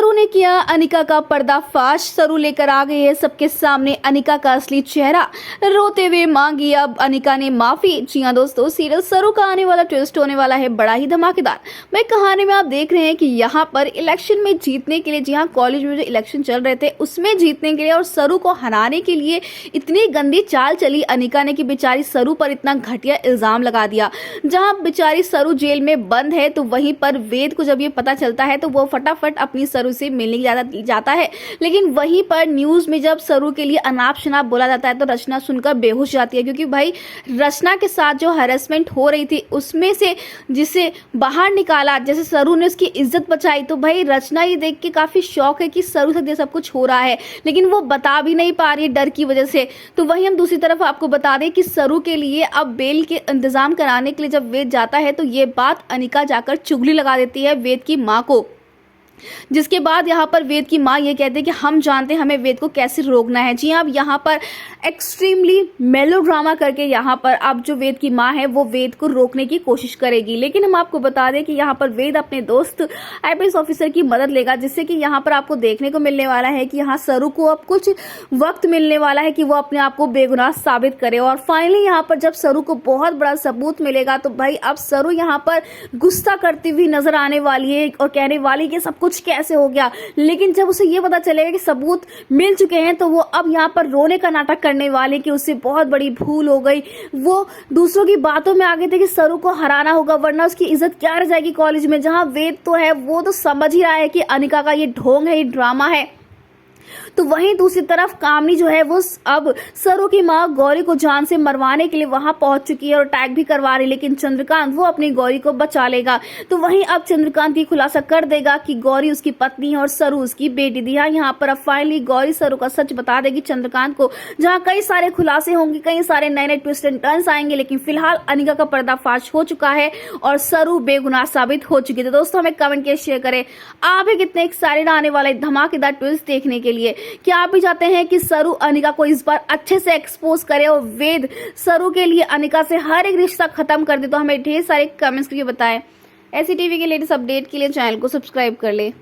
सरू ने किया अनिका का पर्दाफाश। सरू लेकर आ गई है सबके सामने अनिका का असली चेहरा। रोते हुए मांगी अब अनिका ने माफी। जी हां दोस्तों, सीरियल सरू का आने वाला ट्विस्ट होने वाला है बड़ा ही धमाकेदार। मैं कहानी में आप देख रहे हैं कि यहाँ पर इलेक्शन में जीतने के लिए, जी हाँ, कॉलेज में जो इलेक्शन चल रहे थे उसमें जीतने के लिए और सरू को हराने के लिए इतनी गंदी चाल चली अनिका ने कि बेचारी सरू पर इतना घटिया इल्जाम लगा दिया। जहाँ बेचारी सरू जेल में बंद है तो वहीं पर वेद को जब ये पता चलता है तो वो फटाफट अपनी सरू से मिलने जाता है। लेकिन वहीं पर न्यूज में जब सरू के लिए अनाप शनाप बोला जाता है तो रचना सुनकर बेहोश जाती है, क्योंकि भाई रचना के साथ जो हैरेसमेंट हो रही थी उसमें से जिसे बाहर निकाला, जैसे सरू ने उसकी इज्जत बचाई, तो भाई रचना ये देख के काफी शौक है कि सरू से ये सब कुछ हो रहा है, लेकिन वो बता भी नहीं पा रही है डर की वजह से। तो वहीं हम दूसरी तरफ आपको बता दें कि सरू के लिए अब बेल के इंतजाम कराने के लिए जब वेद जाता है तो ये बात अनिका जाकर चुगली लगा देती है वेद की माँ को, जिसके बाद यहाँ पर वेद की माँ ये कहते हैं कि हम जानते हैं हमें वेद को कैसे रोकना है। जी हाँ, अब यहाँ पर एक्सट्रीमली मेलोड्रामा करके यहाँ पर अब जो वेद की माँ है वो वेद को रोकने की कोशिश करेगी। लेकिन हम आपको बता दें कि यहाँ पर वेद अपने दोस्त आईपीएस ऑफिसर की मदद लेगा, जिससे कि यहाँ पर आपको देखने को मिलने वाला है कि यहाँ सरू को अब कुछ वक्त मिलने वाला है कि वो अपने आप को बेगुनाह साबित करे। और फाइनली यहाँ पर जब सरू को बहुत बड़ा सबूत मिलेगा तो भाई अब सरू यहाँ पर गुस्सा करती हुई नजर आने वाली है और कहने वाली कि सब कुछ कैसे हो गया। लेकिन जब उसे ये पता चलेगा कि सबूत मिल चुके हैं तो वो अब यहाँ पर रोने का नाटक करने वाले कि उससे बहुत बड़ी भूल हो गई। वो दूसरों की बातों में आ गए थे कि सरू को हराना होगा वरना उसकी इज्जत क्या रह जाएगी कॉलेज में। जहां वेद तो है वो तो समझ ही रहा है कि अनिका का ये ढोंग है, ये ड्रामा है। तो वहीं दूसरी तरफ कामनी जो है वो अब सरू की माँ गौरी को जान से मरवाने के लिए वहां पहुंच चुकी है और अटैक भी करवा रही, लेकिन चंद्रकांत वो अपनी गौरी को बचा लेगा। तो वहीं अब चंद्रकांत ये खुलासा कर देगा कि गौरी उसकी पत्नी है और सरू उसकी बेटी थी। यहाँ पर अब फाइनली गौरी सरू का सच बता देगी चंद्रकांत को, जहाँ कई सारे खुलासे होंगे, कई सारे नए नए ट्विस्ट एंड टर्न्स आएंगे। लेकिन फिलहाल अनिका का पर्दाफाश हो चुका है और सरू बेगुनाह साबित हो चुकी है। तो दोस्तों हमें कमेंट के शेयर करें आप भी कितने एक्साइटेड आने वाले धमाकेदार ट्विस्ट देखने के लिए। क्या आप भी चाहते हैं कि सरू अनिका को इस बार अच्छे से एक्सपोज करे और वेद सरू के लिए अनिका से हर एक रिश्ता खत्म कर दे? तो हमें ढेर सारे कमेंट्स करके बताएं। ऐसी टीवी के लेटेस्ट अपडेट के लिए चैनल को सब्सक्राइब कर ले।